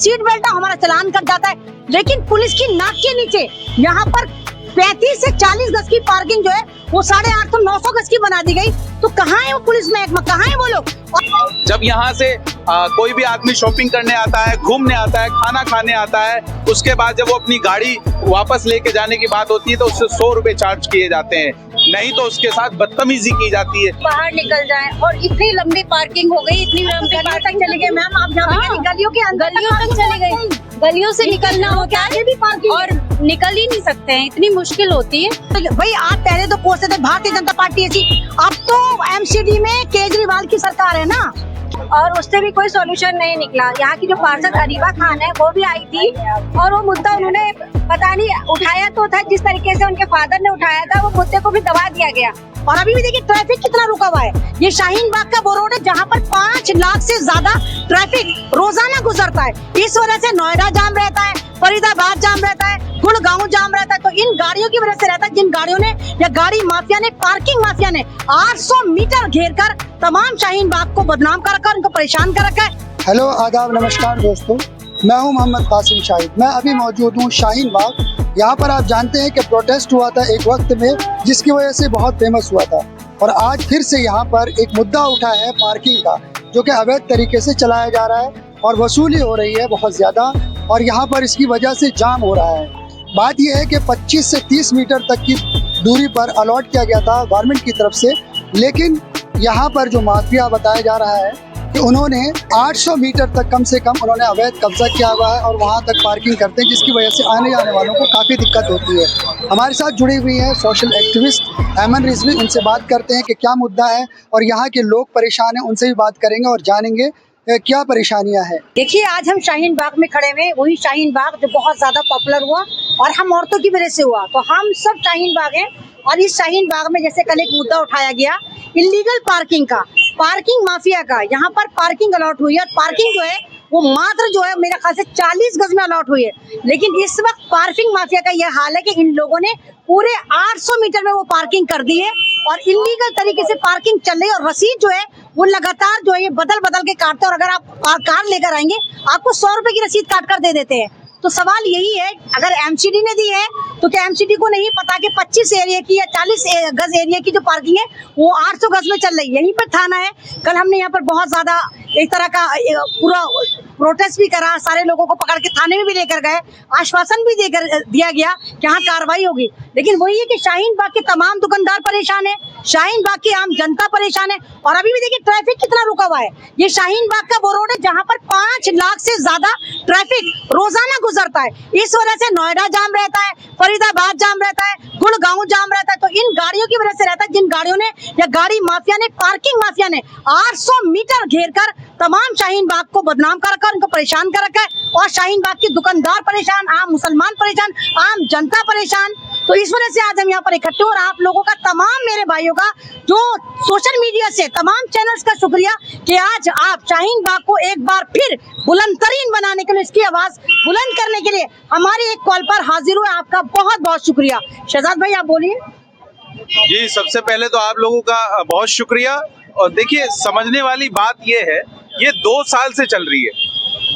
Seat belt हमारा चालान cut जाता है। लेकिन पुलिस की नाक के नीचे यहाँ पर 35 से 40 गज की पार्किंग जो है वो 850-900 गज की बना दी गई। तो कहाँ है वो पुलिस महकमा, कहाँ है वो लोग? जब यहाँ से कोई भी आदमी शॉपिंग करने आता है, घूमने आता है, खाना खाने आता है, उसके बाद जब वो अपनी गाड़ी वापस लेके जाने की बात होती है तो उससे 100 रुपए चार्ज किए जाते हैं, नहीं तो उसके साथ बदतमीजी की जाती है। बाहर निकल जाए और इतनी लंबी पार्किंग हो गई, इतनी लंबी पार्किंग चली गई मैम। आप यहाँ गलियों के अंदर तक चली गई, गलियों से निकलना होता है और निकल ही नहीं सकते हैं, इतनी मुश्किल होती है। भाई आप पहले तो कोसते थे भारतीय जनता पार्टी ऐसी, अब तो एमसीडी में केजरीवाल की सरकार है ना, और उससे भी कोई सॉल्यूशन नहीं निकला। यहाँ की जो पार्षद अरीबा खान है वो भी आई थी और वो मुद्दा उन्होंने पता नहीं उठाया तो था, जिस तरीके से उनके फादर ने उठाया था वो मुद्दे को भी दबा दिया गया। और अभी भी देखिए ट्रैफिक कितना रुका हुआ है। ये शाहीन बाग का वो रोड है जहाँ पर 5 लाख से ज्यादा ट्रैफिक रोजाना गुजरता है। इस वजह से नोएडा जाम रहता है, फरीदाबाद जाम रहता है, गुड़गांव जाम रहता है। तो इन गाड़ियों की वजह से रहता है, जिन गाड़ियों ने या गाड़ी माफिया ने, पार्किंग माफिया ने 800 मीटर घेर कर तमाम शाहीन बाग को बदनाम कर रखा है, उनको परेशान कर रखा है। हेलो, आदाब, नमस्कार दोस्तों, मैं हूं मोहम्मद कासिम शाहिद। मैं अभी मौजूद हूं शाहीन बाग। यहाँ पर आप जानते हैं कि प्रोटेस्ट हुआ था एक वक्त में, जिसकी वजह से बहुत फेमस हुआ था, और आज फिर से यहाँ पर एक मुद्दा उठा है पार्किंग का, जो कि अवैध तरीके से चलाया जा रहा है और वसूली हो रही है बहुत ज़्यादा, और यहाँ पर इसकी वजह से जाम हो रहा है। बात यह है कि 25 से 30 मीटर तक की दूरी पर अलॉट किया गया था गवर्नमेंट की तरफ से, लेकिन यहाँ पर जो माफिया बताया जा रहा है कि उन्होंने 800 मीटर तक कम से कम उन्होंने अवैध कब्जा किया हुआ है और वहाँ तक पार्किंग करते हैं, जिसकी वजह से आने जाने वालों को काफ़ी दिक्कत होती है। हमारे साथ जुड़ी हुई है सोशल एक्टिविस्ट ऐमन रिजवी, उनसे बात करते हैं कि क्या मुद्दा है और यहाँ के लोग परेशान हैं। उनसे भी बात करेंगे और जानेंगे क्या परेशानियां हैं। देखिए, आज हम शाहीन बाग में खड़े हुए, वही शाहीन बाग जो बहुत ज्यादा पॉपुलर हुआ और हम औरतों की वजह से हुआ, तो हम सब शाहीन बाग हैं। और इस शाहीन बाग में जैसे कल एक मुद्दा उठाया गया इलीगल पार्किंग का, पार्किंग माफिया का, यहाँ पर पार्किंग अलॉट हुई है और पार्किंग जो है वो मात्र जो है मेरे ख्याल से 40 गज में अलॉट हुई है। लेकिन इस वक्त पार्किंग माफिया का यह हाल है कि इन लोगों ने पूरे 800 मीटर में वो पार्किंग कर दी है और इलीगल तरीके से पार्किंग चल रही है। और रसीद जो है वो लगातार जो है ये बदल बदल के काटते हैं, और अगर आप कार लेकर आएंगे आपको 100 रुपए की रसीद काट कर दे देते हैं। तो सवाल यही है, अगर एमसीडी ने दी है तो क्या एमसीडी को नहीं पता कि 25 एरिया की या 40 गज एरिया की जो पार्किंग है वो 800 गज में चल रही है? यहीं पर थाना है। कल हमने यहाँ पर बहुत ज्यादा एक तरह का पूरा प्रोटेस्ट भी करा, सारे लोगों को पकड़ के थाने में भी लेकर गए, आश्वासन भी दिया गया कि हाँ कार्रवाई होगी। लेकिन वही है कि शाहीन बाग के तमाम दुकानदार परेशान है, शाहीन बाग की आम जनता परेशान है। और अभी भी देखिए ट्रैफिक कितना रुका हुआ है। ये शाहीन बाग का वो रोड है जहाँ पर 5 लाख से ज्यादा ट्रैफिक रोजाना गुजरता है। इस वजह से नोएडा जाम रहता है, फरीदाबाद जाम रहता है, गुड़गांव जाम रहता है। तो इन गाड़ियों की वजह से रहता है, जिन गाड़ियों ने या गाड़ी माफिया ने, पार्किंग माफिया ने 800 मीटर घेर कर तमाम शाहीन बाग को बदनाम कर रखा है, उनको परेशान कर रखा है। और शाहीन बाग के दुकानदार परेशान, आम मुसलमान परेशान, आम जनता परेशान। तो इस वजह से आज हम यहाँ पर इकट्ठे, और आप लोगों का, तमाम मेरे भाइयों का जो सोशल मीडिया से, तमाम चैनल्स का शुक्रिया कि आज आप शाहीन बाग को एक बार फिर बुलंदतरीन बनाने के लिए, इसकी आवाज बुलंद करने के लिए हमारी एक कॉल पर हाजिर हुए। आपका बहुत बहुत शुक्रिया। शहजाद भाई आप बोलिए। जी, सबसे पहले तो आप लोगों का बहुत शुक्रिया। और देखिए, समझने वाली बात ये है, ये 2 साल से चल रही है।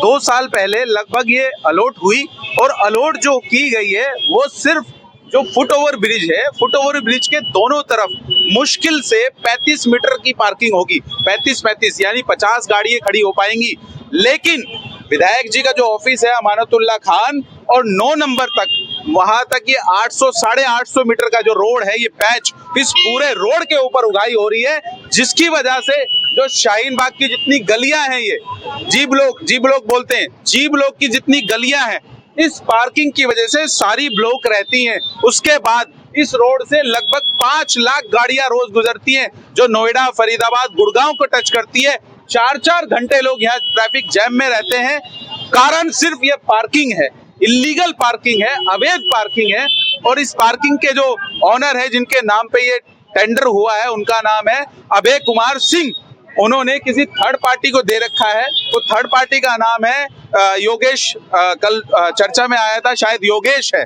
2 साल पहले लगभग ये अलॉट हुई, और अलॉट जो की गई है वो सिर्फ जो फुट ओवर ब्रिज है, फुट ओवर ब्रिज के दोनों तरफ मुश्किल से 35 मीटर की पार्किंग होगी। 35 यानी 50 गाड़ियां खड़ी हो पाएंगी। लेकिन विधायक जी का जो ऑफिस है अमानतुल्लाह खान, और 9 नंबर तक, वहां तक ये 800 साढ़े 800 मीटर का जो रोड है, ये पैच इस पूरे रोड के ऊपर उगाई हो रही है, जिसकी वजह से जो शाहीन बाग की जितनी गलियां हैं, ये जी ब्लॉक बोलते हैं, जी ब्लॉक की जितनी गलियां हैं, इस पार्किंग की वजह से सारी ब्लॉक रहती हैं। उसके बाद इस रोड से लगभग 5 लाख गाड़ियां रोज गुजरती हैं, जो नोएडा, फरीदाबाद, गुड़गांव को टच करती है। 4-4 घंटे लोग यहाँ ट्रैफिक जैम में रहते हैं। कारण सिर्फ ये पार्किंग है, इलीगल पार्किंग है, अवैध पार्किंग है। और इस पार्किंग के जो ऑनर है, जिनके नाम पे ये टेंडर हुआ है, उनका नाम है अभय कुमार सिंह। उन्होंने किसी थर्ड पार्टी को दे रखा है। वो थर्ड पार्टी का नाम है योगेश, कल चर्चा में आया था, शायद योगेश है।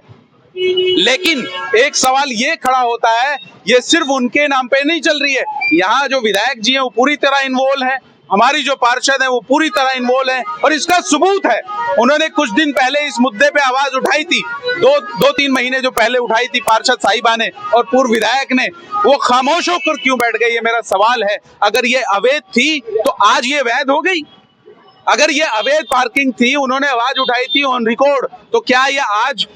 लेकिन एक सवाल ये खड़ा होता है, ये सिर्फ उनके नाम पे नहीं चल रही है। यहाँ जो विधायक जी हैं वो पूरी तरह इन्वॉल्व हैं। हमारी जो पार्षद है वो पूरी तरह इन्वॉल्व है, और इसका सबूत है उन्होंने कुछ दिन पहले इस मुद्दे पे आवाज उठाई थी, दो तीन महीने जो पहले उठाई थी पार्षद साहिबा ने और पूर्व विधायक ने, वो खामोश होकर क्यों बैठ गए, ये मेरा सवाल है। अगर ये अवैध थी तो आज ये वैध हो गई? अगर ये अवैध पार्किंग थी, उन्होंने आवाज उठाई थी ऑन रिकॉर्ड, तो क्या ये आज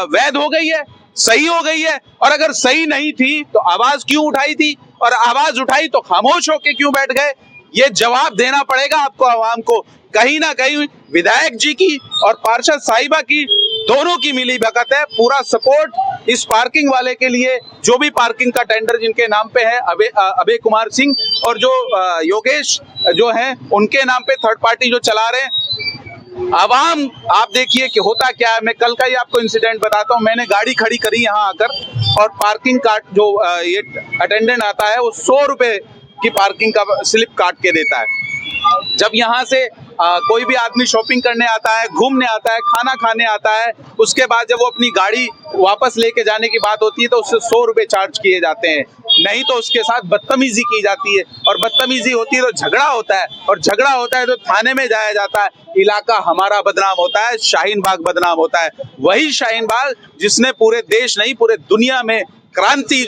वैध हो गई है, सही हो गई है? और अगर सही नहीं थी तो आवाज क्यों उठाई थी, और आवाज उठाई तो खामोश होके क्यों बैठ गए? ये जवाब देना पड़ेगा आपको, आवाम को। कहीं ना कहीं विधायक जी की और पार्षद साहिबा की दोनों की मिली भगत है। पूरा सपोर्ट इस पार्किंग वाले के लिए, जो भी पार्किंग का टेंडर जिनके नाम पे है, अभय कुमार सिंह और जो योगेश जो है उनके नाम पे थर्ड पार्टी जो चला रहे हैं। आवाम आप देखिए कि होता क्या है। मैं कल का ही आपको इंसिडेंट बताता हूँ। मैंने गाड़ी खड़ी करी यहाँ आकर, और पार्किंग कार्ड जो ये अटेंडेंट आता है वो 100 रुपए की पार्किंग का स्लिप काट के देता है। जब यहाँ से कोई भी आदमी शॉपिंग करने आता है, घूमने आता है, खाना खाने आता है, उसके बाद जब वो अपनी गाड़ी वापस लेके जाने की बात होती है तो उससे 100 रुपए चार्ज किए जाते हैं, नहीं तो उसके साथ बदतमीजी की जाती है, और बदतमीजी होती है तो झगड़ा होता है, और झगड़ा होता है तो थाने में जाया जाता है। इलाका हमारा बदनाम होता है, शाहीन बाग बदनाम होता है। वही शाहीन बाग जिसने पूरे देश नहीं पूरे दुनिया में क्रांति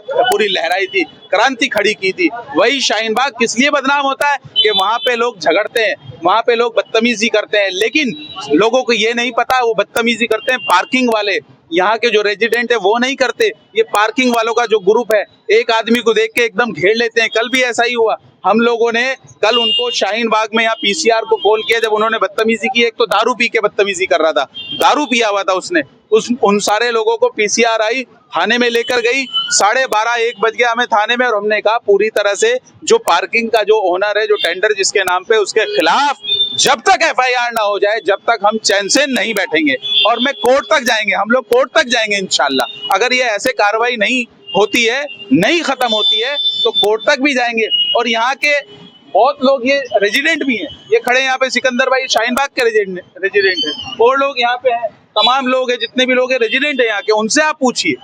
पूरी लहराई थी, क्रांति खड़ी की थी, वही शाहीन बाग किस लिए बदनाम होता है कि वहां पे लोग झगड़ते हैं, वहां पे लोग बदतमीजी करते हैं। लेकिन लोगों को ये नहीं पता वो बदतमीजी करते हैं पार्किंग वाले, यहाँ के जो रेजिडेंट है वो नहीं करते। ये पार्किंग वालों का जो ग्रुप है, एक आदमी को देख के एकदम घेर लेते हैं। कल भी ऐसा ही हुआ। हम लोगों ने कल उनको शाहीन बाग में यहाँ पीसीआर को कॉल किया जब उन्होंने बदतमीजी की। एक तो दारू पी के बदतमीजी कर रहा था, दारू पिया हुआ था उसने। उन सारे लोगों को पीसीआर आई, थाने में लेकर गई। 12:30-1 बज गया हमें थाने में, और हमने कहा पूरी तरह से जो पार्किंग का जो ओनर है, जो टेंडर जिसके नाम पे, उसके खिलाफ जब तक एफआईआर ना हो जाए, जब तक हम चैन से नहीं बैठेंगे। और मैं कोर्ट तक जाएंगे, हम लोग कोर्ट तक जाएंगे इंशाल्लाह। अगर ये ऐसे कार्रवाई नहीं होती है, नहीं खत्म होती है, तो कोर्ट तक भी जाएंगे। और यहाँ के बहुत लोग ये रेजिडेंट भी हैं, ये खड़े यहाँ पे सिकंदर भाई शाहीन बाग के रेजिडेंट है, और लोग यहाँ पे हैं, तमाम लोग हैं, जितने भी लोग हैं रेजिडेंट है यहाँ के, उनसे आप पूछिए।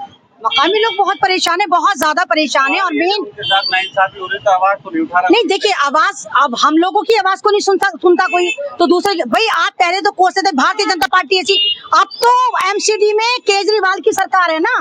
मकामी लोग बहुत परेशान है, बहुत ज्यादा परेशान है। और मेन तो आवाज तो नहीं उठा रहा। नहीं, देखिए आवाज, अब हम लोगों की आवाज को नहीं सुनता कोई, तो दूसरे भाई आप पहले तो कोसते थे भारतीय जनता पार्टी ऐसी, अब तो एमसीडी में केजरीवाल की सरकार है ना,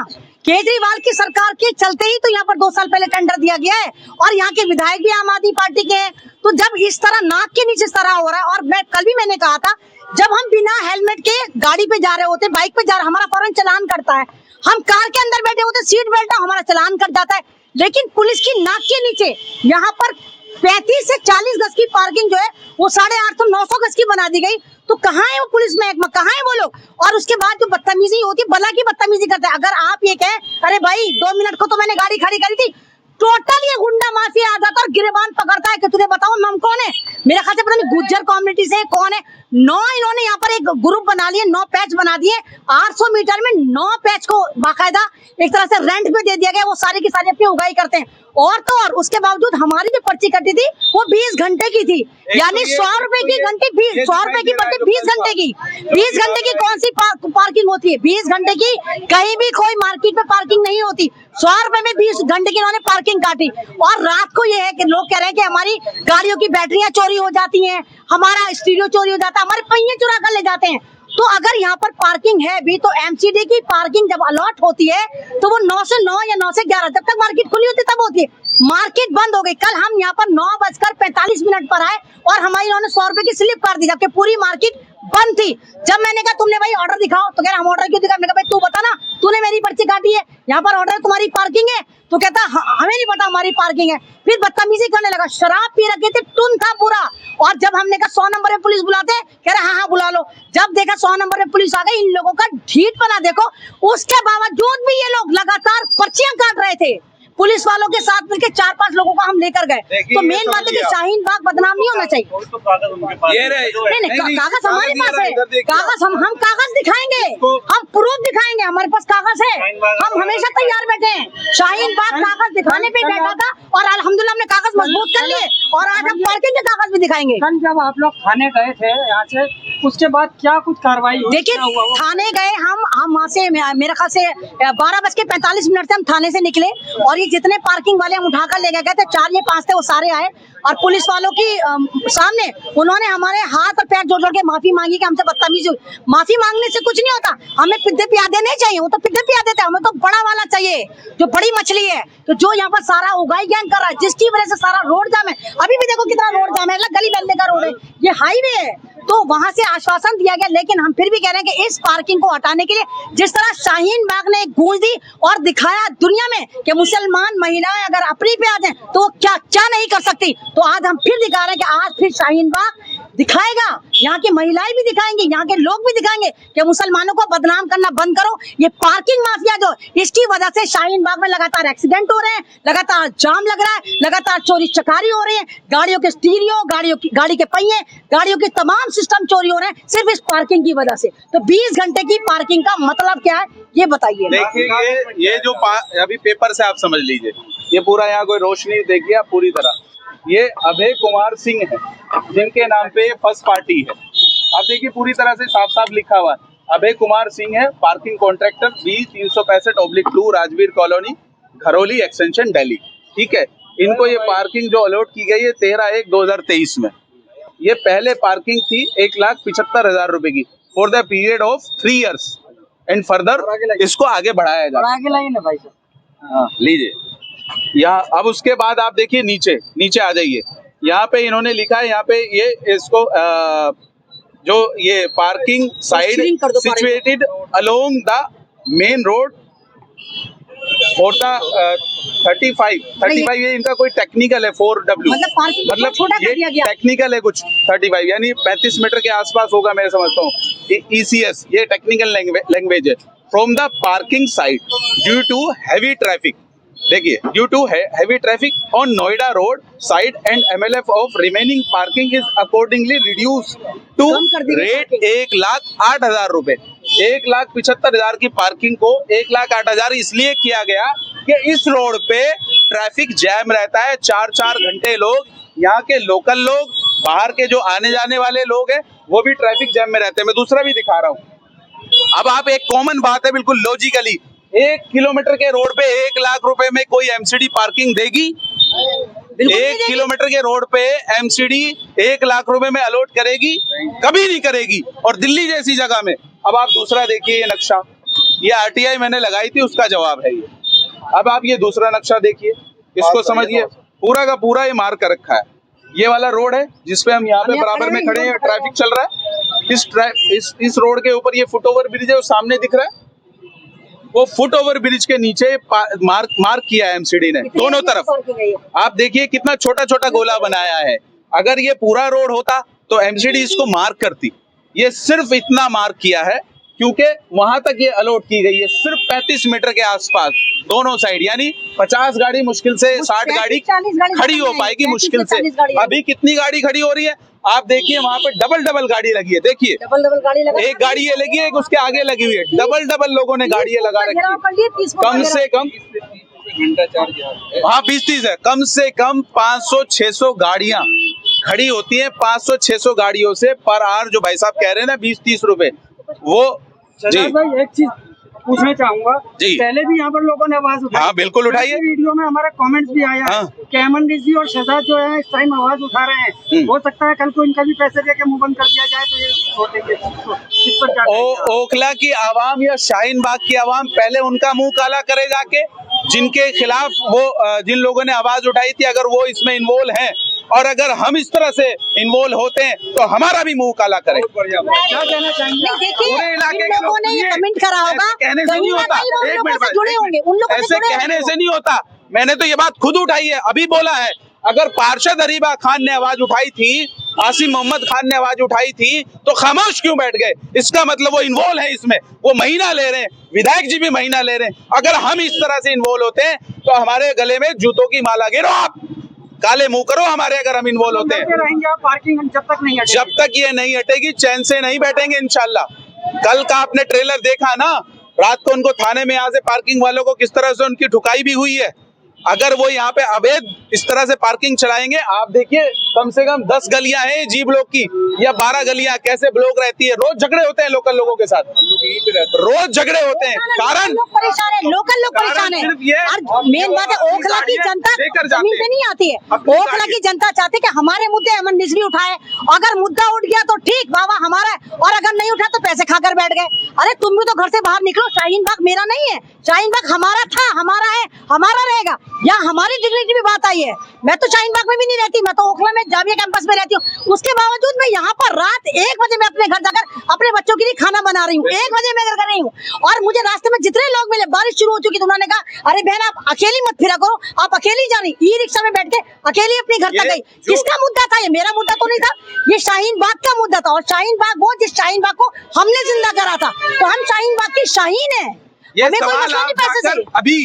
केजरीवाल की सरकार के चलते ही तो यहाँ पर 2 साल पहले टेंडर दिया गया है, और यहाँ के विधायक भी आम आदमी पार्टी के हैं। तो जब इस तरह नाक के नीचे इस तरह हो रहा है, और मैं कल भी मैंने कहा था, जब हम बिना हेलमेट के गाड़ी पे जा रहे होते, बाइक पे जा रहे, हमारा फौरन चालान करता है। हम कार के अंदर बैठे होते, सीट बेल्ट है, हमारा चालान कट जाता है। लेकिन पुलिस की नाक के नीचे यहाँ पर 35 से 40 गज की पार्किंग जो है वो 850-900 गज की बना दी गई। तो कहाँ है वो पुलिस महकमा, कहाँ है वो लोग? और उसके बाद जो बदतमीजी होती है, भला की बदतमीजी करते हैं। अगर आप ये कहें अरे भाई 2 मिनट को तो मैंने गाड़ी खड़ी करी थी, टोटल ये गुंडा माफिया आ जाता है और गिरेबान पकड़ता है कि तुझे बताओ नाम कौन है। मेरे ख्याल से पता नहीं गुज्जर कम्युनिटी से कौन है। 9 इन्होंने यहाँ पर एक ग्रुप बना लिए, 9 पैच बना दिए, 800 मीटर में 9 पैच को बाकायदा एक तरह से रेंट पे दे दिया गया। वो सारी की सारी अपनी उगाई करते हैं। और तो और उसके बावजूद हमारी जो पर्ची कटी थी वो 20 घंटे की थी, यानी 100 रुपए की घंटे, 100 रुपए की पर्ची 20 घंटे की। 20 घंटे की कौन सी पार्किंग होती है? 20 घंटे की कहीं भी कोई मार्केट में पार्किंग नहीं होती। 100 रुपए में 20 घंटे की इन्होंने पार्किंग काटी। और रात को ये है कि लोग कह रहे हैं कि हमारी गाड़ियों की बैटरियां चोरी हो जाती हैं, हमारा स्टीरियो चोरी हो जाता है, हमारे पहिए चुरा कर ले जाते हैं। तो अगर यहाँ पर पार्किंग है भी, तो एमसीडी की पार्किंग जब अलॉट होती है तो वो 9 से 9 या 9 से 11 जब तक मार्केट खुली होती है तब होती है। मार्केट बंद हो गई। कल हम यहाँ पर 9:45 पर आए और हमारी इन्होंने 100 रुपए की स्लिप कर दी, जबकि पूरी मार्केट बंद थी। जब मैंने कहा तुमने भाई ऑर्डर दिखाओ, तो कह रहा हम ऑर्डर क्यों दिखा? मैंने कहा भाई तू बता ना, तूने मेरी पर्ची काटी है, यहाँ पर ऑर्डर तुम्हारी पार्किंग है? तो कहता हमें नहीं पता हमारी पार्किंग है। फिर बदतमीजी करने लगा, शराब पी रखे थे, टुन था पूरा। और जब हमने कहा 100 नंबर पे पुलिस बुलाते, कह रहे हाँ बुला लो। जब देखा 100 नंबर पे पुलिस आ गई, इन लोगों का ढीठ बना देखो। उसके बावजूद भी ये लोग लगातार पर्चियां काट रहे थे। पुलिस वालों के साथ मिलकर 4-5 लोगों को हम लेकर गए। तो मेन बात है कि शाहीन बाग बदनाम नहीं होना चाहिए। नहीं, कागज हमारे पास है, कागज हम कागज दिखाएंगे, हम प्रूफ दिखाएंगे, हमारे पास कागज है, हम हमेशा तैयार बैठे हैं। शाहीन बाग कागज दिखाने पे बैठा था और अल्हम्दुलिल्लाह हमने कागज मजबूत कर लिए, और आज हम पार्किंग के कागज भी दिखाएंगे। कल जब आप लोग थाने गए थे यहाँ से, उसके बाद क्या कुछ कार्रवाई हुई? देखिए, क्या हुआ वो? थाने गए हम वहाँ से मेरे ख्याल से 12:45 से हम थाने से निकले और ये जितने पार्किंग वाले हम उठाकर ले गए थे, 4 या 5 थे, वो सारे आए और पुलिस वालों की सामने उन्होंने हमारे हाथ और पैर जोड़ जोड़ के माफी मांगी कि हमसे बदतमीजी हुई। माफी मांगने से कुछ नहीं होता, हमें पिद्दे प्यादे नहीं चाहिए, वो तो पिद्दे प्यादे थे, हमें तो बड़ा वाला चाहिए जो बड़ी मछली है। तो जो यहाँ पर सारा उगाई ज्ञान कर रहा है, जिसकी वजह से सारा रोड जाम है, अभी भी देखो कितना रोड जाम है, गली बल्ले का रोड है, ये हाईवे है। तो वहां से आश्वासन दिया गया, लेकिन हम फिर भी कह रहे हैं कि इस पार्किंग को हटाने के लिए जिस तरह शाहीन बाग ने एक गूंज दी और दिखाया दुनिया में कि मुसलमान महिलाएं अगर अपनी पे आ जाएं तो वो क्या क्या नहीं कर सकती, तो आज हम फिर दिखा रहे हैं कि आज फिर शाहीन बाग दिखाएगा, यहाँ की महिलाएं भी दिखाएंगी, यहाँ के लोग भी दिखाएंगे कि मुसलमानों को बदनाम करना बंद करो। ये पार्किंग माफिया जो, इसकी वजह से शाहीन बाग में लगातार एक्सीडेंट हो रहे हैं, लगातार जाम लग रहा है, लगातार चोरी चकारी हो रही है, गाड़ियों के स्टीरियो, गाड़ी के पहिए, गाड़ियों के तमाम सिस्टम चोरी हो रहे हैं सिर्फ इस पार्किंग की वजह से। तो 20 घंटे की पार्किंग का मतलब क्या है, ये बताइए। देखिए ये जो अभी पेपर से आप समझ लीजिए, ये पूरा यहाँ कोई रोशनी देखिए आप पूरी तरह, ये अभय कुमार सिंह है जिनके नाम पे फर्स्ट पार्टी है। आप देखिए पूरी तरह से साफ साफ लिखा हुआ है, अभय कुमार सिंह है, parking contractor, B365/2 Rajveer colony, Gharauli extension, Delhi. ठीक है, इनको ये पार्किंग जो अलॉट की गई है 13/1/2023 में, ये पहले पार्किंग थी 1,75,000 रुपए की for the period of 3 years and further इसको आगे बढ़ाया जाए। हाँ, लीजिए यहाँ। अब उसके बाद आप देखिए नीचे आ जाइए, यहाँ पे इन्होंने लिखा है, यहाँ पे ये इसको जो ये parking side situated along the main road for the 35 ये इनका कोई टेक्निकल है 4W, मतलब ये टेक्निकल है कुछ 35 यानी 35 मीटर के आसपास होगा, मैं समझता हूँ। ECS ये टेक्निकल लैंग्वेज है। From the parking side due to heavy traffic, देखिए due to heavy traffic on Noida road side and MLF of remaining parking is accordingly reduce to rate 1,08,000 रुपए। 1,75,000 की पार्किंग को 1,08,000 इसलिए किया गया कि इस रोड पे ट्रैफिक जैम रहता है, 4-4 घंटे लोग, यहाँ के लोकल लोग, बाहर के जो आने जाने वाले लोग हैं वो भी ट्रैफिक जैम में रहते हैं। मैं दूसरा भी दिखा रहा हूँ। अब आप एक कॉमन बात है बिल्कुल लॉजिकली, 1 किलोमीटर के रोड पे 1 लाख रुपए में कोई MCD पार्किंग देगी? 1 किलोमीटर के रोड पे MCD 1 लाख रुपए में अलॉट करेगी? कभी नहीं करेगी। और दिल्ली जैसी जगह में, अब आप दूसरा देखिए ये नक्शा, ये RTI मैंने लगाई थी उसका जवाब है ये। अब आप ये दूसरा नक्शा देखिए, इसको समझिए, पूरा का पूरा ये मार्क कर रखा है। ये वाला रोड है जिसपे हम यहाँ पे बराबर में खड़े हैं, ट्रैफिक चल रहा है। इस रोड के ऊपर ये फुट ओवर ब्रिज है, वो सामने दिख रहा है, वो फुट ओवर ब्रिज के नीचे मार्क किया है MCD ने दोनों तरफ। आप देखिए कितना छोटा छोटा गोला बनाया है। अगर ये पूरा रोड होता तो MCD इसको मार्क करती। ये सिर्फ इतना मार्क किया है क्योंकि वहां तक ये अलॉट की गई है, सिर्फ 35 मीटर के आसपास दोनों साइड, यानी 50 गाड़ी मुश्किल से 60 गाड़ी खड़ी हो पाएगी मुश्किल से। अभी कितनी गाड़ी खड़ी हो रही है आप देखिए, वहां पे डबल गाड़ी लगी है, देखिए डबल गाड़ी लगी, एक गाड़ी ये लगी है, एक उसके आगे लगी हुई है, डबल लोगों ने गाड़ी लगा रखी है। कम से कम घंटा चार्ज, हाँ 20-30 है, कम से कम 500-600 गाड़ियां खड़ी होती हैं। 500-600 गाड़ियों से पर आवर जो भाई साहब कह रहे हैं ना 20-30 रुपए, वो जी भाई एक चीज पूछना चाहूंगा जी। पहले भी यहाँ पर लोगों ने आवाज उठाई, हाँ बिल्कुल उठाइए, वीडियो में हमारा कमेंट्स भी आया हाँ। कि अमन रिजी और शहजाद जो है इस टाइम आवाज उठा रहे हैं, हो सकता है कल को इनका भी पैसे दे के मुंह बंद कर दिया जाए, तो ये छोड़ेंगे इस पर क्या कहेंगे? ओखला की आवाम या शाहीन बाग की आवाम पहले उनका मुंह काला करे जाके, जिनके खिलाफ वो जिन लोगों ने आवाज उठाई थी, अगर वो इसमें इन्वॉल्व हैं और अगर हम इस तरह से इन्वॉल्व होते हैं तो हमारा भी मुंह काला करें। क्या कहना चाहेंगे? पूरे इलाके के लोगों ने ये कमेंट करा होगा, कहने से नहीं होता, एक मिनट जुड़े होंगे, उन लोगों से ऐसे जुड़े कहने से नहीं होता। मैंने तो ये बात खुद उठाई है, अभी बोला है। अगर पार्षद अरीबा खान ने आवाज उठाई थी, आसिम मोहम्मद खान ने आवाज उठाई थी, तो खामोश क्यों बैठ गए? इसका मतलब वो इन्वॉल्व है इसमें, वो महीना ले रहे हैं, विधायक जी भी महीना ले रहे हैं। अगर हम इस तरह से इन्वॉल्व होते हैं तो हमारे गले में जूतों की माला गिरो, आप काले मुंह करो हमारे, अगर हम इन्वॉल्व होते हैं। रहेंगे आप पार्किंग जब तक नहीं हटेगी? जब तक ये नहीं हटेगी चैन से नहीं बैठेंगे इंशाल्लाह। कल का आपने ट्रेलर देखा ना, रात को उनको थाने में यहाँ से पार्किंग वालों को किस तरह से उनकी ठुकाई भी हुई है। अगर वो यहाँ पे अवैध इस तरह से पार्किंग चलाएंगे, आप देखिए कम से कम 10 गलियां हैं जी ब्लॉक की या 12 गलियां कैसे ब्लॉक रहती है। रोज झगड़े होते हैं लोकल लोगों के साथ, रोज झगड़े होते हैं। कारण लोग परेशान है, लोकल लोग परेशान है। और मेन बात है ओखला की जनता जमीन पे नहीं आती है। ओखला की जनता चाहती है कि हमारे मुद्दे अमन निजवी उठाए। अगर मुद्दा उठ गया तो ठीक, बाबा हमारा है, और अगर नहीं उठा तो पैसे खाकर बैठ गए। अरे तुम भी तो घर से बाहर निकलो। शाहीन बाग मेरा नहीं है, शाहीन बाग हमारा था, हमारा है, हमारा रहेगा। यहाँ हमारी डिग्निटी भी बात आई है। मैं तो शाहीन बाग में भी नहीं रहती, मैं तो ओखला में जामिया कैंपस में रहती हूँ। उसके बावजूद मैं यहाँ पर रात 1 बजे मैं अपने घर जाकर अपने बच्चों के लिए खाना बना रही हूँ। 1 बजे मैं घर कर रही हूँ। और मुझे रास्ते में जितने लोग मिले, बारिश शुरू हो चुकी तो उन्होंने कहा अरे बहन आप अकेली मत फिरा करो, आप अकेली जानी। ई रिक्शा में बैठ के अकेली अपने घर तक गई। किसका मुद्दा था ये? मेरा मुद्दा तो नहीं था, ये शाहीन बाग का मुद्दा था। और शाहीन बाग वो जिस शाहीन बाग को हमने जिंदा करा था, तो हम शाहीन बाग की शाहीन है। ये सवाल आप जाकर अभी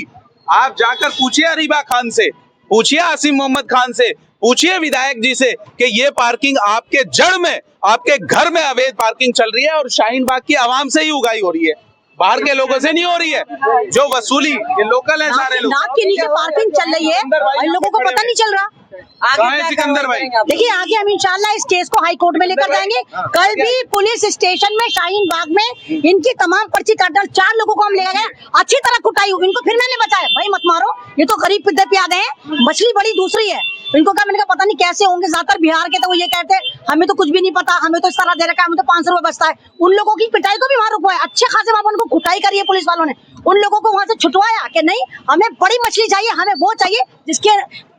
आप जाकर पूछिए अरीबा खान से, पूछिए आसिम मोहम्मद खान से, पूछिए विधायक जी से कि ये पार्किंग आपके जड़ में, आपके घर में अवैध पार्किंग चल रही है और शाहीन बाग की आवाम से ही उगाई हो रही है, बाहर के लोगों से नहीं हो रही है। जो वसूली ये लोकल है सारे लोग, नाक के नीचे पार्किंग चल रही है और इन लोगों को पता नहीं चल रहा। सिकंदर भाई देखिए आगे हम इंशाल्लाह इस केस को हाई कोर्ट में लेकर जाएंगे। कल भी पुलिस स्टेशन में शाहीन बाग में इनकी तमाम पर्ची काट डाल 4 लोगों को हम ले गए, अच्छी तरह कुटाई हुई। इनको फिर मैंने बचाया, भाई मत मारो, ये तो गरीब पिद्दे पे आ गए हैं, मछली बड़ी दूसरी है। इनको कहा, मैंने कहा पता नहीं कैसे होंगे, ज्यादातर बिहार के, तो वो ये कहते हैं हमें तो कुछ भी नहीं पता, हमें तो इस तरह दे रखा है, हमें तो 500 रुपए बचता है। उन लोगों की पिटाई को भी वहां रुकवाया, अच्छे खासे बाबा उनको कुटाई करी है पुलिस वालों ने। उन लोगों को वहां से छुटवाया कि नहीं हमें बड़ी मछली चाहिए, हमें वो चाहिए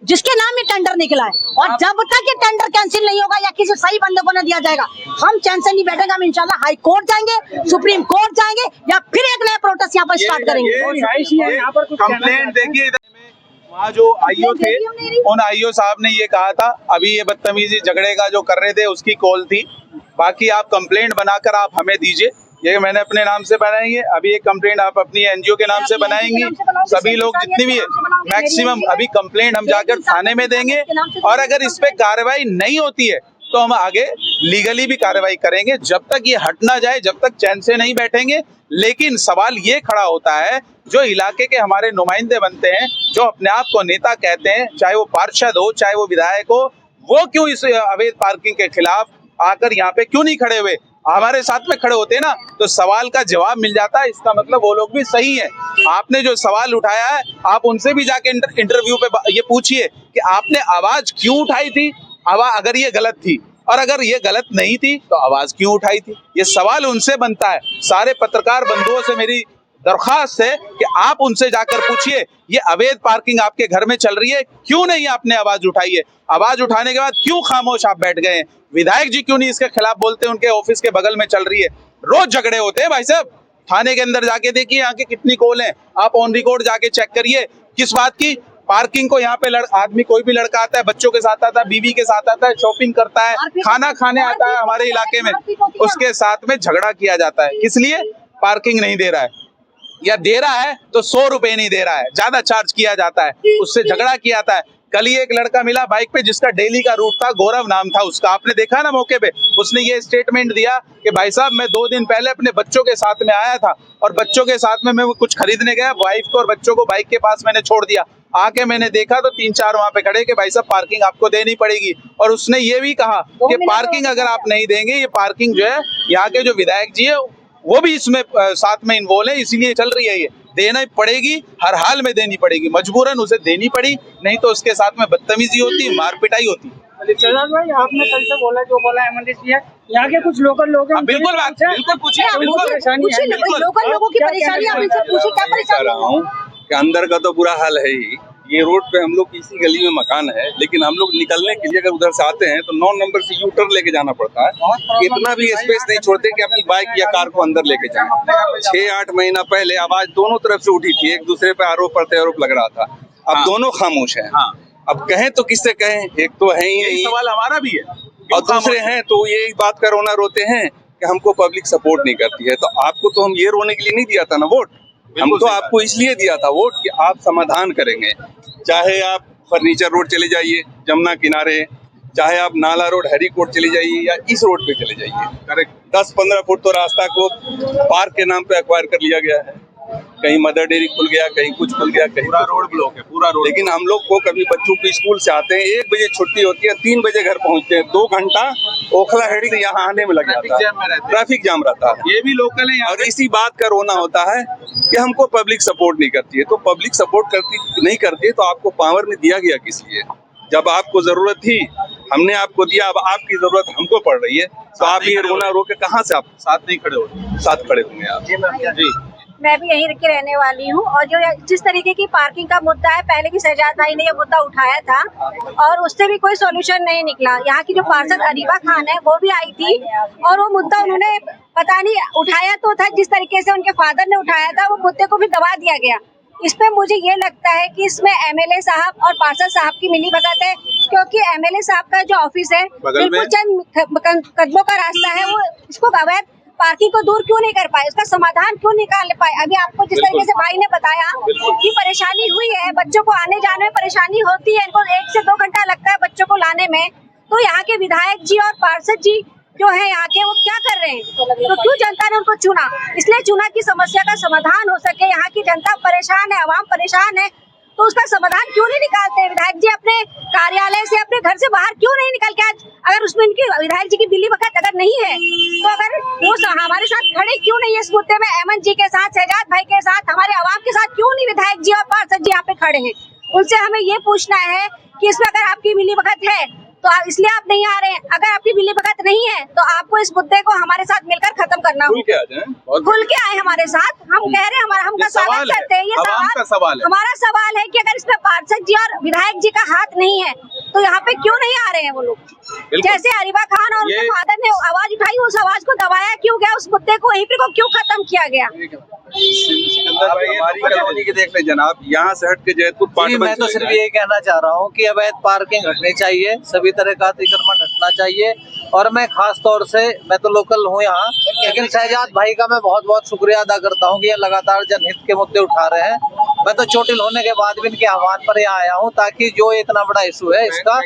जिसके नाम में टेंडर निकला है। और जब तक ये टेंडर कैंसिल नहीं होगा या किसी सही बंदे को न दिया जाएगा, हम चैन से नहीं बैठेंगे। हम इंशाल्लाह हाई कोर्ट जाएंगे, सुप्रीम कोर्ट जाएंगे, या फिर एक नया प्रोटेस्ट यहाँ पर स्टार्ट करेंगे। कंप्लेंट देखिए वहाँ जो आईओ थे, उन आईओ साहब ने ये कहा था, अभी ये बदतमीजी झगड़े का जो कर रहे थे उसकी कॉल थी। बाकी आप कंप्लेंट बनाकर आप हमें दीजिए, ये मैंने अपने नाम से बनाई है। अभी एक कंप्लेंट आप अपनी एनजीओ के नाम से बनाएंगी, सभी लोग जितनी भी है मैक्सिमम अभी कंप्लेंट हम जाकर थाने में देंगे। और अगर इस पे कार्रवाई नहीं होती है तो हम आगे लीगली भी कार्रवाई करेंगे। जब तक ये हट ना जाए, जब तक चैन से नहीं बैठेंगे। लेकिन सवाल ये खड़ा होता है, जो इलाके के हमारे नुमाइंदे बनते हैं, जो अपने आप को नेता कहते हैं, चाहे वो पार्षद हो चाहे वो विधायक हो, वो क्यों इस अवैध पार्किंग के खिलाफ आकर यहाँ पे क्यों नहीं खड़े हुए? हमारे साथ में खड़े होते ना तो सवाल का जवाब मिल जाता है। इसका मतलब वो लोग भी सही है। आपने जो सवाल उठाया है, आप उनसे भी जाके इंटरव्यू पे ये पूछिए कि आपने आवाज क्यों उठाई थी, अगर ये गलत थी, और अगर ये गलत नहीं थी तो आवाज क्यों उठाई थी। ये सवाल उनसे बनता है। सारे पत्रकार बंधुओं से मेरी दरख्वास्त है कि आप उनसे जाकर पूछिए, ये अवैध पार्किंग आपके घर में चल रही है, क्यों नहीं आपने आवाज उठाई है? आवाज उठाने के बाद क्यों खामोश आप बैठ गए? विधायक जी क्यों नहीं इसके खिलाफ बोलते? उनके ऑफिस के बगल में चल रही है, रोज झगड़े होते हैं भाई साहब। थाने के अंदर जाके देखिए यहाँ के कितनी कॉल है, आप ऑन रिकॉर्ड जाके चेक करिए। किस बात की पार्किंग को यहाँ पे आदमी, कोई भी लड़का आता है, बच्चों के साथ आता है, बीवी के साथ आता है, शॉपिंग करता है, खाना खाने आता है हमारे इलाके में, उसके साथ में झगड़ा किया जाता है। किस लिए? पार्किंग नहीं दे रहा है, या दे रहा है तो 100 रुपए नहीं दे रहा है, ज्यादा चार्ज किया जाता है, उससे झगड़ा किया जाता है। कल ही एक लड़का मिला बाइक पे जिसका डेली का रूट था, गौरव नाम था उसका, आपने देखा ना मौके पे, उसने ये स्टेटमेंट दिया कि भाई साहब मैं 2 दिन पहले अपने बच्चों के साथ में आया था और बच्चों के साथ में मैं कुछ खरीदने गया, वाइफ को और बच्चों को बाइक के पास मैंने छोड़ दिया, आके मैंने देखा तो 3-4 वहां पे खड़े कि भाई साहब पार्किंग आपको देनी पड़ेगी। और उसने ये भी कहा कि पार्किंग अगर आप नहीं देंगे, ये पार्किंग जो है यहाँ के जो विधायक जी है वो भी इसमें साथ में इन्वॉल्व है, इसीलिए चल रही है। ये देना पड़ेगी, हर हाल में देनी पड़ेगी, मजबूरन उसे देनी पड़ी, नहीं तो उसके साथ में बदतमीजी होती, मारपिटाई होती। शहजाद भाई आपने कल से बोला, जो बोला एमएनडीसी है, यहाँ के कुछ लोकल लोग हैं, बिल्कुल पूछिए, लोकल लोगों की परेशानी आप इनसे पूछिए, क्या परेशानी है? अंदर का तो बुरा हाल है ही। ये रोड पे हम लोग इसी गली में मकान है, लेकिन हम लोग निकलने के लिए अगर उधर से आते हैं तो 9 नंबर से यू टर्न लेके जाना पड़ता है। इतना भी स्पेस नहीं छोड़ते कि अपनी बाइक या कार को अंदर लेके जाएं। 6-8 महीना पहले आवाज दोनों तरफ से उठी थी, एक दूसरे पे आरोप प्रत्यारोप लग रहा था। अब दोनों खामोश हैं। अब कहें तो किससे कहें? एक तो है ही नहीं, सवाल हमारा भी है, और दूसरे हैं तो ये इस बात का रोना रोते हैं कि हमको पब्लिक सपोर्ट नहीं करती है। तो आपको तो हम ये रोने के लिए नहीं दिया था ना वोट, हम तो आपको इसलिए दिया था वोट कि आप समाधान करेंगे। चाहे आप फर्नीचर रोड चले जाइए जमुना किनारे, चाहे आप नाला रोड हरिकोट चले जाइए, या इस रोड पे चले जाइए। करेक्ट 10-15 फुट तो रास्ता को पार्क के नाम पे एक्वायर कर लिया गया है। कहीं मदर डेयरी खुल गया, कहीं कुछ खुल गया, कहीं पूरा रोड ब्लॉक है, पूरा रोड। लेकिन हम लोग को कभी बच्चों की स्कूल से आते हैं 1 बजे छुट्टी होती है, 3 बजे घर पहुंचते हैं, 2 घंटा ओखला हेड़ी से यहाँ आने में लग जाता है, ट्रैफिक जाम रहता है। ये भी लोकल है यहाँ और इसी बात का रोना होता है कि हमको पब्लिक सपोर्ट नहीं करती है। तो पब्लिक सपोर्ट नहीं करती है तो आपको पावर में दिया गया किस लिए? जब आपको जरूरत थी हमने आपको दिया, अब आपकी जरूरत हमको पड़ रही है, तो आप ये रोना रो के कहाँ से आप साथ नहीं खड़े हो, साथ खड़े होंगे आप? जी मैं भी यहीं की रहने वाली हूँ और जो जिस तरीके की पार्किंग का मुद्दा है, पहले भी शहजाद भाई ने ये मुद्दा उठाया था और उससे भी कोई सॉल्यूशन नहीं निकला। यहाँ की जो पार्षद अरीबा खान है वो भी आई थी और वो मुद्दा उन्होंने पता नहीं उठाया तो था, जिस तरीके से उनके फादर ने उठाया था वो मुद्दे को भी दबा दिया गया। इसमें मुझे ये लगता है कि इसमें एमएलए साहब और पार्षद साहब की मिलीभगत है, क्योंकि एमएलए साहब का जो ऑफिस है बिल्कुल चंद कदमों का रास्ता है, वो इसको अवैध पार्किंग को दूर क्यों नहीं कर पाए, उसका समाधान क्यों निकाल पाए। अभी आपको जिस तरीके से भाई ने बताया कि परेशानी हुई है, बच्चों को आने जाने में परेशानी होती है, इनको 1 से 2 घंटा लगता है बच्चों को लाने में, तो यहाँ के विधायक जी और पार्षद जी जो है यहाँ के वो क्या कर रहे हैं? तो क्यों जनता ने उनको चुना? इसलिए चुना कि समस्या का समाधान हो सके। यहाँ की जनता परेशान है, आवाम परेशान है, तो उसका समाधान क्यों नहीं निकालते? विधायक जी अपने कार्यालय से, अपने घर से बाहर क्यों नहीं निकल के, आज अगर उसमें इनकी विधायक जी की बिल्ली वक्त अगर नहीं है तो अगर वो हमारे साथ खड़े क्यों नहीं है इस मुद्दे में? अहमद जी के साथ, शहजाद भाई के साथ, हमारे आवाम के साथ क्यों नहीं विधायक जी और पार्षद जी यहाँ पे खड़े हैं? उनसे हमें ये पूछना है कि इसमें अगर आपकी मिली भगत है तो इसलिए आप नहीं आ रहे हैं, अगर आपकी मिली भगत नहीं है तो आपको इस मुद्दे को हमारे साथ मिलकर खत्म करना होगा। खुल के आए हमारे साथ, हम कह रहे हैं, हमारा हम स्वागत करते हैं। ये सवाल है, हमारा सवाल है कि अगर इसमें पार्षद जी और विधायक जी का हाथ नहीं है तो यहाँ पे क्यों नहीं आ रहे हैं वो लोग? जैसे अरीबा खान और उनके फादर ने आवाज उठाई, उस आवाज को दबाया क्यों गया? उस मुद्दे को वहीं पे क्यों खत्म किया गया? हमारी कॉलोनी के देख ले जनाब, यहाँ से हट के जैतपुर मैं तो सिर्फ ये कहना चाह रहा हूँ कि अवैध पार्किंग हटनी चाहिए, सभी तरह का अतिक्रमण हटना चाहिए। और मैं खास तौर से, मैं तो लोकल हूँ यहाँ, लेकिन शहजाद भाई का मैं बहुत बहुत शुक्रिया अदा करता हूँ कि ये लगातार जनहित के मुद्दे उठा रहे हैं। मैं तो चोटिल होने के बाद भी इनके आह्वान पर यहाँ आया हूँ ताकि जो इतना बड़ा इशू है इसका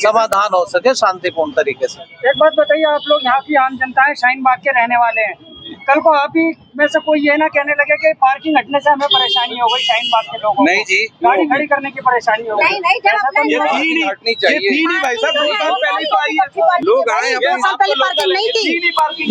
समाधान हो सके शांतिपूर्ण तरीके से। एक बात बताइए, आप लोग यहाँ की आम जनता है, शाहीन बाग के रहने वाले हैं, कल को आप ही में से कोई ये ना कहने लगे कि पार्किंग हटने से हमें परेशानी हो गई, शाहीन बाग के लोगों को नहीं जी, गाड़ी खड़ी करने की परेशानी हो गई। नहीं, जब अपने ये थी नहीं, हटनी चाहिए। ये थी नहीं भाई साहब, 2 साल पहले तो आई है, लोग आए, 2 साल पहले पार्किंग नहीं थी,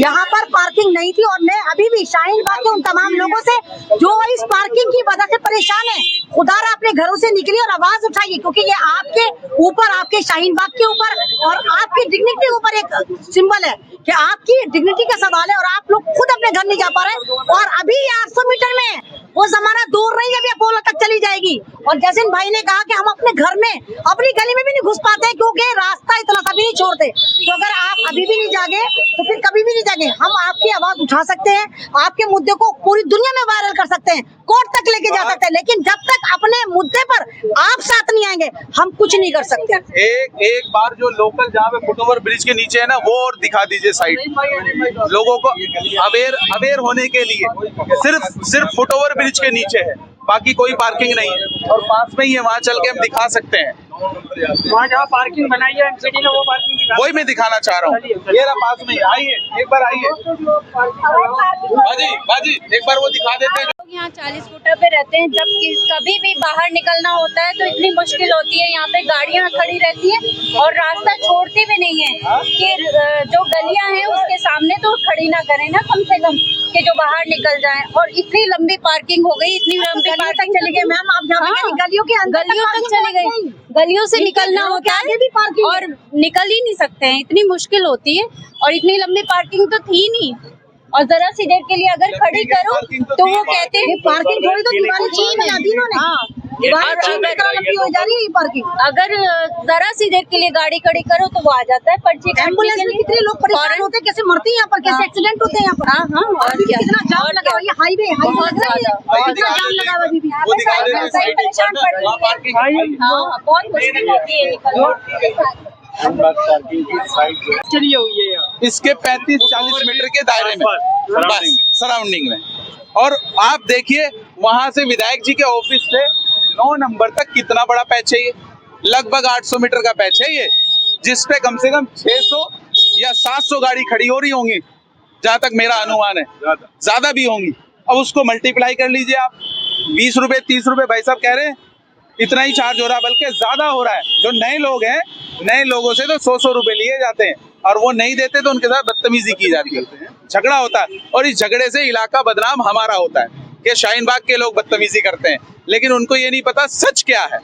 यहाँ पर पार्किंग नहीं थी। और मैं अभी भी शाहीन बाग के उन तमाम लोगों से जो इस पार्किंग की वजह से परेशान है, खुदारा अपने घरों से निकली और आवाज उठाइए, क्योंकि ये आपके ऊपर, आपके शाहीन बाग के ऊपर और आपकी डिग्निटी के ऊपर एक सिंबल है कि आपकी डिग्निटी का सवाल है और आप लोग खुद अपने घर नहीं जा पा रहे। और अभी 800 मीटर में वो जमाना दूर नहीं है, अभी अपोलो तक चली जाएगी। और जैसे भाई ने कहा कि हम अपने घर में, अपनी गली में भी नहीं घुस पाते क्योंकि रास्ता इतना सा भी नहीं छोड़ते। तो अगर आप अभी भी नहीं जागे तो फिर कभी भी नहीं जागे। हम आपकी आवाज उठा सकते हैं, आपके मुद्दे को पूरी दुनिया में वायरल कर सकते हैं, कोर्ट तक लेके जा सकते हैं, लेकिन जब तक अपने मुद्दे पर आप साथ नहीं आएंगे हम कुछ नहीं कर सकते। एक बार जो लोकल जहाँ पे फुटओवर ब्रिज के नीचे है ना, वो और दिखा दीजिए साइड लोगों को अवेयर होने के लिए। सिर्फ फुटओवर ब्रिज के नीचे है, बाकी कोई पार्किंग नहीं है और पास में ही है, वहाँ चल के हम दिखा सकते हैं। वहाँ जहाँ पार्किंग बनाई है एमसीडी ने, वो पार्किंग वही मैं दिखाना चाह रहा हूँ। ये रहा पास में, आइए एक बार, आइए बाजी एक बार वो दिखा देते हैं। यहाँ 40 फुटर पे रहते हैं, जब कभी भी बाहर निकलना होता है तो इतनी मुश्किल होती है। यहाँ पे गाड़ियाँ खड़ी रहती हैं और रास्ता छोड़ती भी नहीं है कि जो गलियाँ हैं उसके सामने तो खड़ी ना करें ना, कम से कम कि जो बाहर निकल जाएं। और इतनी लंबी पार्किंग हो गई, इतनी लंबी पार्किंग चली गई मैम, आप गलियों तक चली गई, गलियों से निकलना होता है और निकल ही नहीं सकते हैं, इतनी मुश्किल होती है। और इतनी लंबी पार्किंग तो थी नहीं, और जरा सी देर के लिए अगर खड़ी करो तो वो कहते हैं पार्किंग थोड़ी तो दिवाली चीज बना दी इन्होंने। अगर जरा सी देर के लिए गाड़ी खड़ी करो तो वो आ जाता है पर्ची। एम्बुलेंस में कितने लोग परेशान होते हैं, कैसे मरते हैं यहाँ पर, कैसे एक्सीडेंट होते हैं यहाँ पर। हाँ, और क्या, कितना जाम लगा हुआ है, ये हाईवे बहुत ज्यादा, कितना जाम लगा हुआ है अभी भी। परेशान पड़ रही है। हाँ, बहुत मुश्किल होती है निकलना। चलिए हुई है इसके 35-40 मीटर के दायरे में, बस सराउंडिंग में। और आप देखिए वहां से विधायक जी के ऑफिस से 9 नंबर तक कितना बड़ा पैच है ये, लगभग 800 मीटर का पैच है ये, जिसपे कम से कम 600 या 700 गाड़ी खड़ी हो रही होंगी, जहां तक मेरा अनुमान है, ज्यादा भी होंगी। अब उसको मल्टीप्लाई कर लीजिए आप, 20 रुपए 30 रुपए भाई साहब कह रहे हैं, इतना ही चार्ज हो रहा है, बल्कि ज्यादा हो रहा है। जो नए लोग हैं, नए लोगों से तो 100-100 रुपए लिए जाते हैं और वो नहीं देते तो उनके साथ बदतमीजी की जाती है, झगड़ा होता है और इस झगड़े से इलाका बदनाम हमारा होता है कि शाहीन बाग के लोग बदतमीजी करते हैं, लेकिन उनको ये नहीं पता सच क्या है।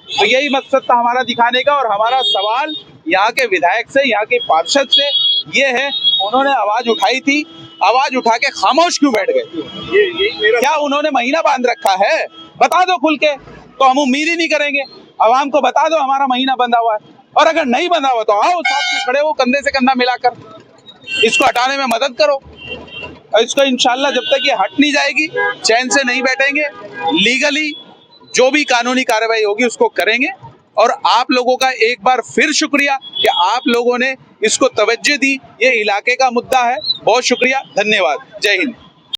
तो यही मकसद था हमारा दिखाने का। और हमारा सवाल यहाँ के विधायक से, यहाँ के पार्षद से ये है, उन्होंने आवाज उठाई थी, आवाज उठा के खामोश क्यों बैठ गए? क्या उन्होंने महीना बांध रखा है? बता दो खुल के, तो हम उम्मीद ही नहीं करेंगे। आवाम को बता दो हमारा महीना बंधा हुआ है, और अगर नहीं बंधा हुआ तो आओ साथ में खड़े हो, कंधे से कंधा मिलाकर इसको हटाने में मदद करो। और इसको इंशाल्लाह जब तक ये हट नहीं जाएगी, चैन से नहीं बैठेंगे, लीगली जो भी कानूनी कार्रवाई होगी उसको करेंगे। और आप लोगों का एक बार फिर शुक्रिया कि आप लोगों ने इसको तवज्जो दी। ये इलाके का मुद्दा है। बहुत शुक्रिया, धन्यवाद, जय हिंद।